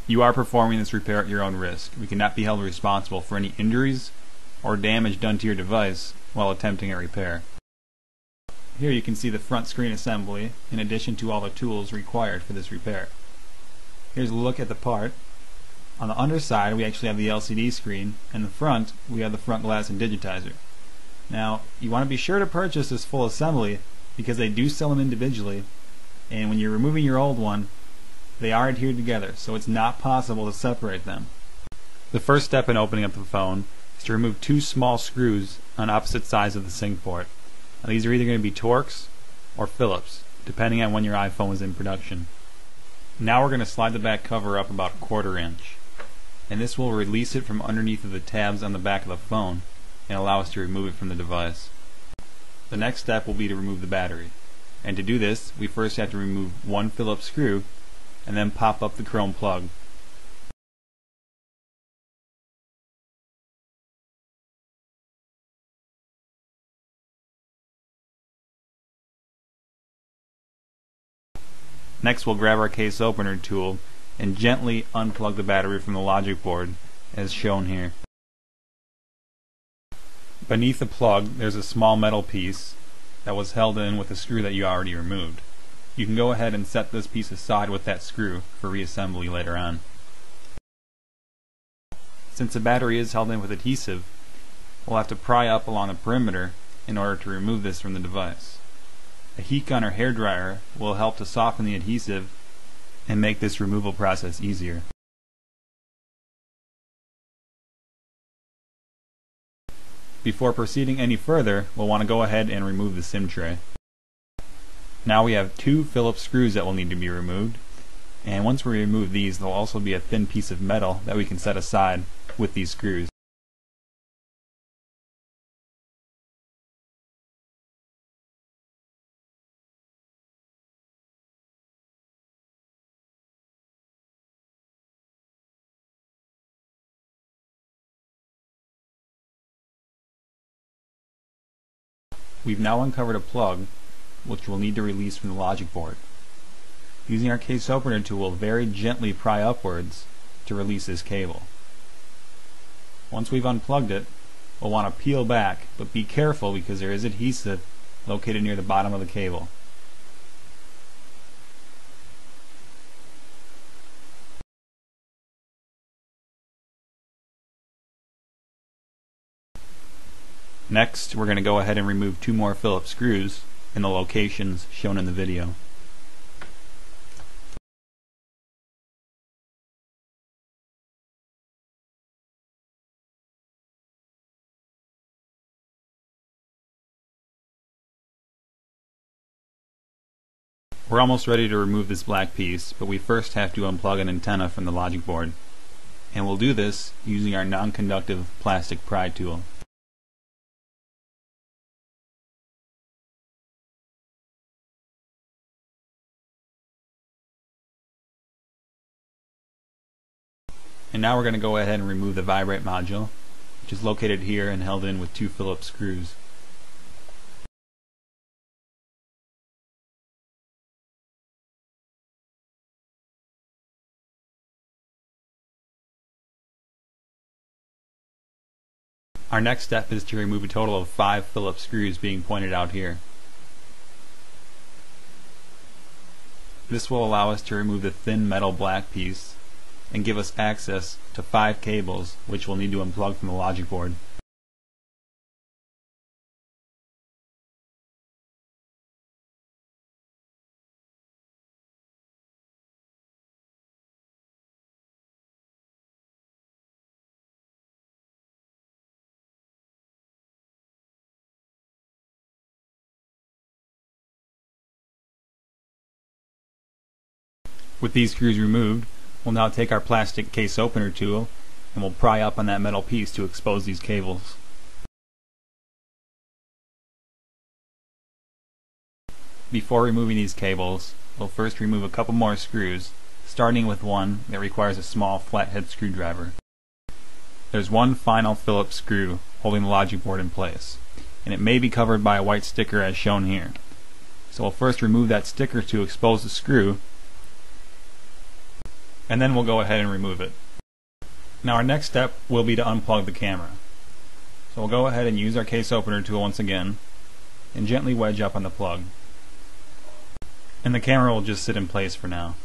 You are performing this repair at your own risk. We cannot be held responsible for any injuries or damage done to your device while attempting a repair. Here you can see the front screen assembly in addition to all the tools required for this repair. Here's a look at the part. On the underside we actually have the LCD screen, and the front we have the front glass and digitizer. Now you want to be sure to purchase this full assembly because they do sell them individually, and when you're removing your old one they are adhered together, so it's not possible to separate them. The first step in opening up the phone is to remove two small screws on opposite sides of the sync port. Now, these are either going to be Torx or Phillips, depending on when your iPhone was in production. Now we're going to slide the back cover up about 1/4 inch, and this will release it from underneath of the tabs on the back of the phone and allow us to remove it from the device. The next step will be to remove the battery, and to do this we first have to remove one Phillips screw and then pop up the chrome plug. Next we'll grab our case opener tool and gently unplug the battery from the logic board as shown here. Beneath the plug there's a small metal piece that was held in with a screw that you already removed. You can go ahead and set this piece aside with that screw for reassembly later on. Since the battery is held in with adhesive, we'll have to pry up along the perimeter in order to remove this from the device. A heat gun or hair dryer will help to soften the adhesive and make this removal process easier. Before proceeding any further, we'll want to go ahead and remove the SIM tray. Now we have two Phillips screws that will need to be removed, and once we remove these there will also be a thin piece of metal that we can set aside with these screws. We've now uncovered a plug which we'll need to release from the logic board. Using our case opener tool, we'll very gently pry upwards to release this cable. Once we've unplugged it, we'll want to peel back, but be careful because there is adhesive located near the bottom of the cable. Next, we're going to go ahead and remove two more Phillips screws in the locations shown in the video. We're almost ready to remove this black piece, but we first have to unplug an antenna from the logic board, and we'll do this using our non-conductive plastic pry tool. And now we're going to go ahead and remove the vibrate module, which is located here and held in with two Phillips screws. Our next step is to remove a total of 5 Phillips screws being pointed out here. This will allow us to remove the thin metal black piece and give us access to 5 cables which we'll need to unplug from the logic board. With these screws removed, we'll now take our plastic case opener tool and we'll pry up on that metal piece to expose these cables. Before removing these cables, we'll first remove a couple more screws, starting with one that requires a small flathead screwdriver. There's one final Phillips screw holding the logic board in place, and it may be covered by a white sticker as shown here. So we'll first remove that sticker to expose the screw, and then we'll go ahead and remove it. Now our next step will be to unplug the camera. So we'll go ahead and use our case opener tool once again and gently wedge up on the plug. And the camera will just sit in place for now.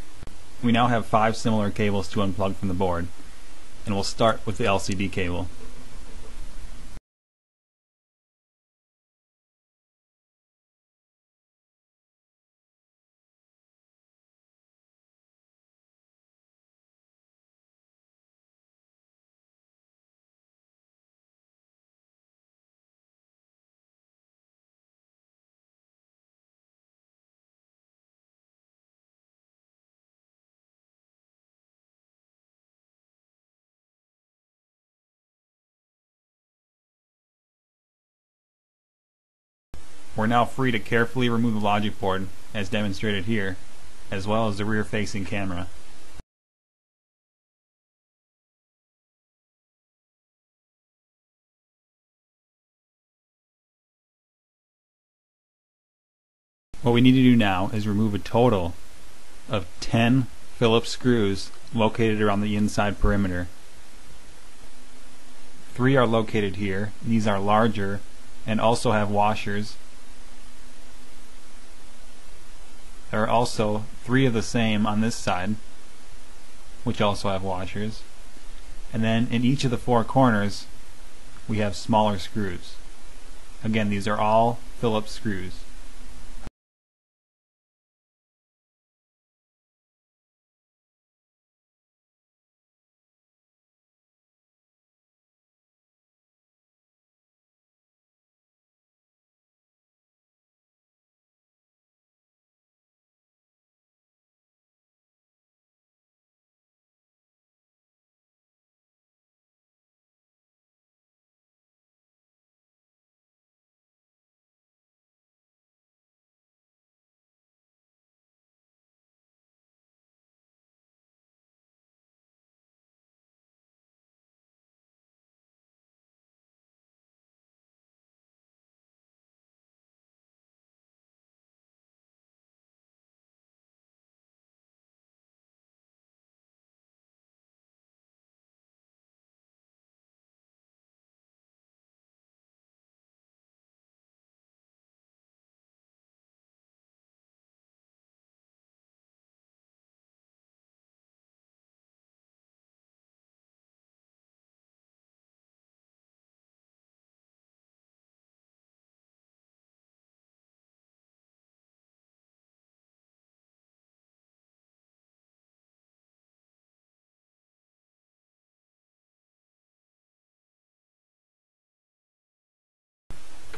We now have 5 similar cables to unplug from the board, and we'll start with the LCD cable. We're now free to carefully remove the logic board, as demonstrated here, as well as the rear-facing camera. What we need to do now is remove a total of 10 Phillips screws located around the inside perimeter. 3 are located here. These are larger and also have washers. There are also 3 of the same on this side, which also have washers. And then in each of the 4 corners we have smaller screws. Again, these are all Phillips screws.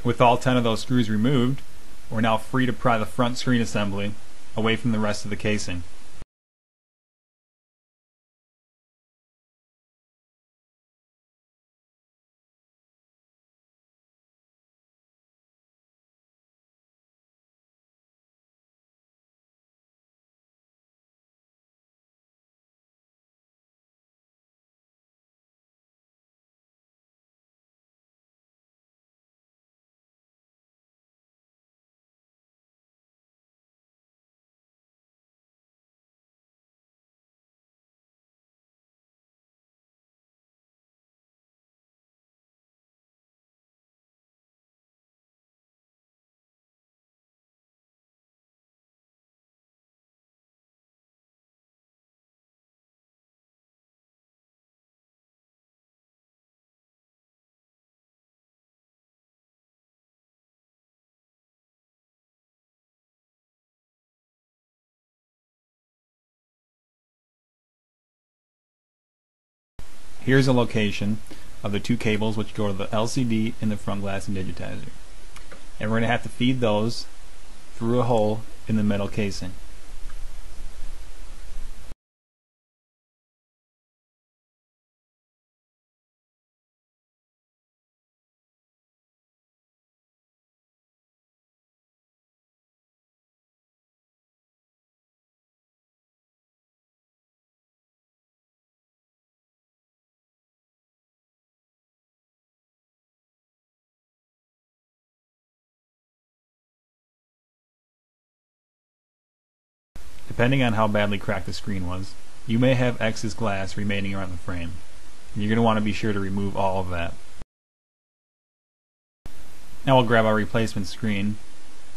With all 10 of those screws removed, we're now free to pry the front screen assembly away from the rest of the casing. Here's a location of the 2 cables which go to the LCD and the front glass and digitizer. And we're going to have to feed those through a hole in the metal casing. depending on how badly cracked the screen was, you may have excess glass remaining around the frame. And you're going to want to be sure to remove all of that. Now we'll grab our replacement screen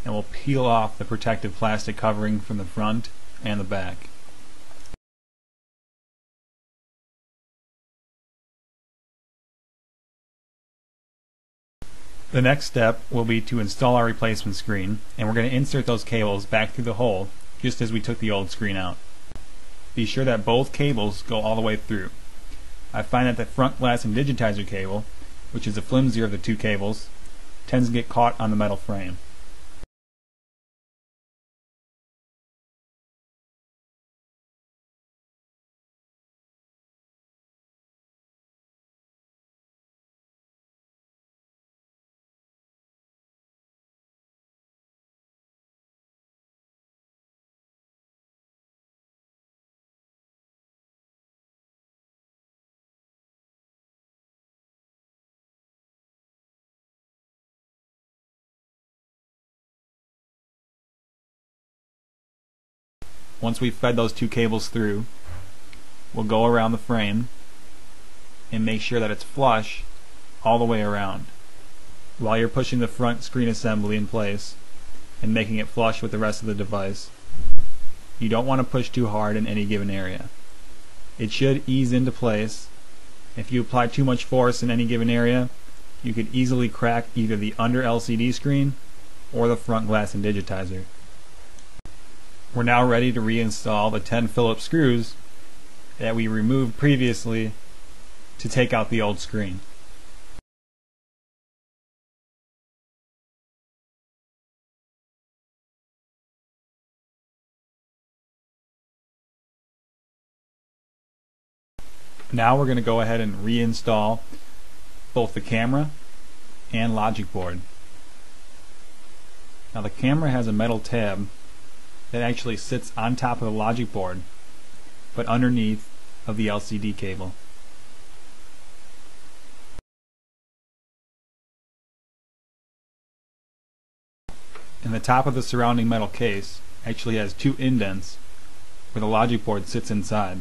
and we'll peel off the protective plastic covering from the front and the back. The next step will be to install our replacement screen, and we're going to insert those cables back through the hole just as we took the old screen out. Be sure that both cables go all the way through. I find that the front glass and digitizer cable, which is the flimsier of the two cables, tends to get caught on the metal frame. Once we've fed those two cables through, we'll go around the frame and make sure that it's flush all the way around. While you're pushing the front screen assembly in place and making it flush with the rest of the device, you don't want to push too hard in any given area. It should ease into place. If you apply too much force in any given area, you could easily crack either the under LCD screen or the front glass and digitizer. We're now ready to reinstall the 10 Phillips screws that we removed previously to take out the old screen. Now we're going to go ahead and reinstall both the camera and logic board. Now the camera has a metal tab that actually sits on top of the logic board, but underneath of the LCD cable. And the top of the surrounding metal case actually has two indents where the logic board sits inside.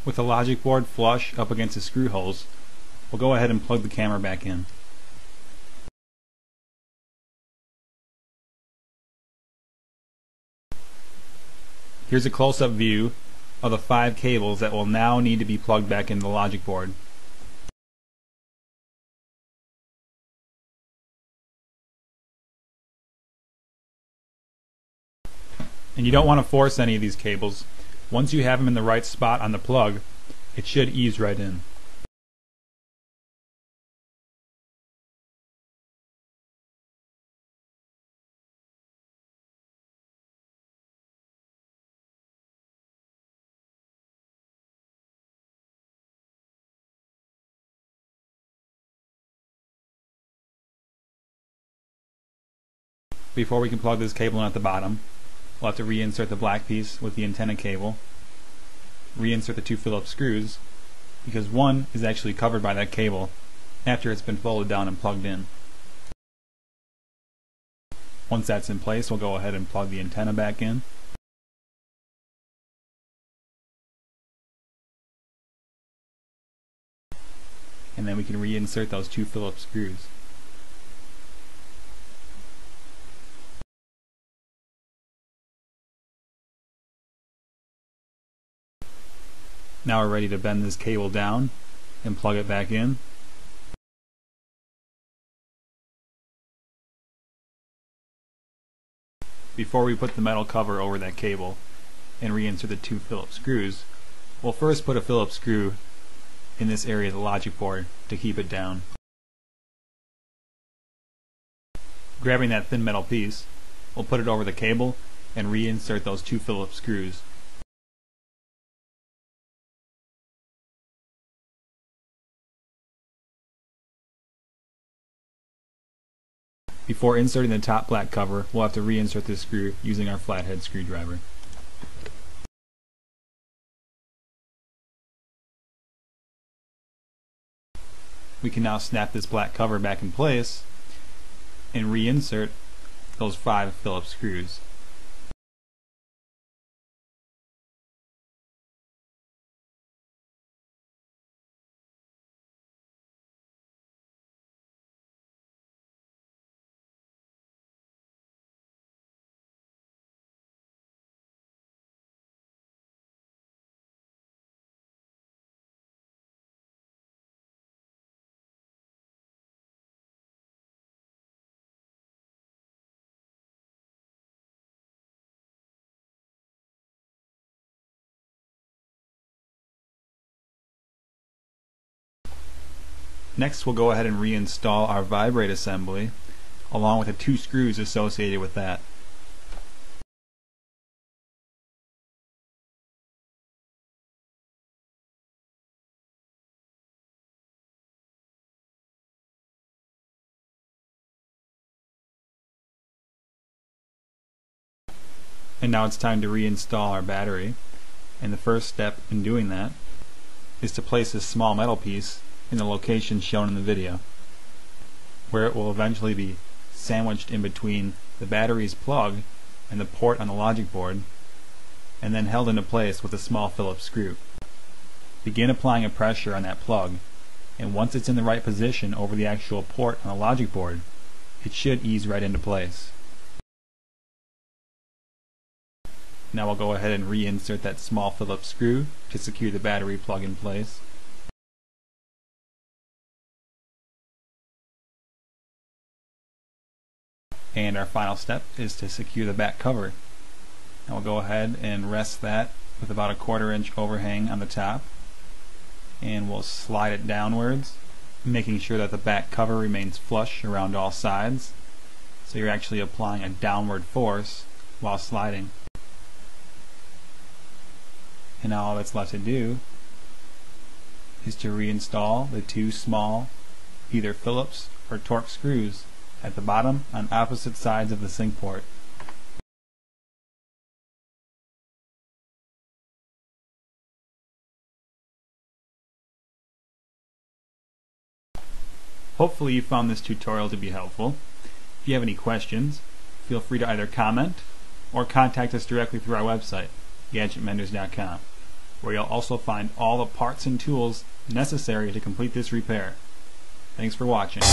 With the logic board flush up against the screw holes, we'll go ahead and plug the camera back in. Here's a close-up view of the 5 cables that will now need to be plugged back into the logic board. And you don't want to force any of these cables. Once you have them in the right spot on the plug, it should ease right in. Before we can plug this cable in at the bottom, we'll have to reinsert the black piece with the antenna cable, reinsert the 2 Phillips screws, because one is actually covered by that cable after it's been folded down and plugged in. Once that's in place, we'll go ahead and plug the antenna back in. And then we can reinsert those 2 Phillips screws. Now we're ready to bend this cable down and plug it back in. Before we put the metal cover over that cable and reinsert the 2 Phillips screws, we'll first put a Phillips screw in this area of the logic board to keep it down. Grabbing that thin metal piece, we'll put it over the cable and reinsert those 2 Phillips screws. Before inserting the top black cover, we'll have to reinsert this screw using our flathead screwdriver. we can now snap this black cover back in place and reinsert those 5 Phillips screws. Next, we'll go ahead and reinstall our vibrate assembly along with the 2 screws associated with that. And now it's time to reinstall our battery. And the first step in doing that is to place this small metal piece in the location shown in the video, where it will eventually be sandwiched in between the battery's plug and the port on the logic board, and then held into place with a small Phillips screw. Begin applying a pressure on that plug, and once it's in the right position over the actual port on the logic board, it should ease right into place. Now we'll go ahead and reinsert that small Phillips screw to secure the battery plug in place. And our final step is to secure the back cover. Now we'll go ahead and rest that with about a 1/4 inch overhang on the top, and we'll slide it downwards, making sure that the back cover remains flush around all sides, so you're actually applying a downward force while sliding. And now all that's left to do is to reinstall the 2 small either Phillips or Torx screws at the bottom on opposite sides of the sync port. Hopefully you found this tutorial to be helpful. If you have any questions, feel free to either comment or contact us directly through our website, gadgetmenders.com, where you'll also find all the parts and tools necessary to complete this repair. Thanks for watching.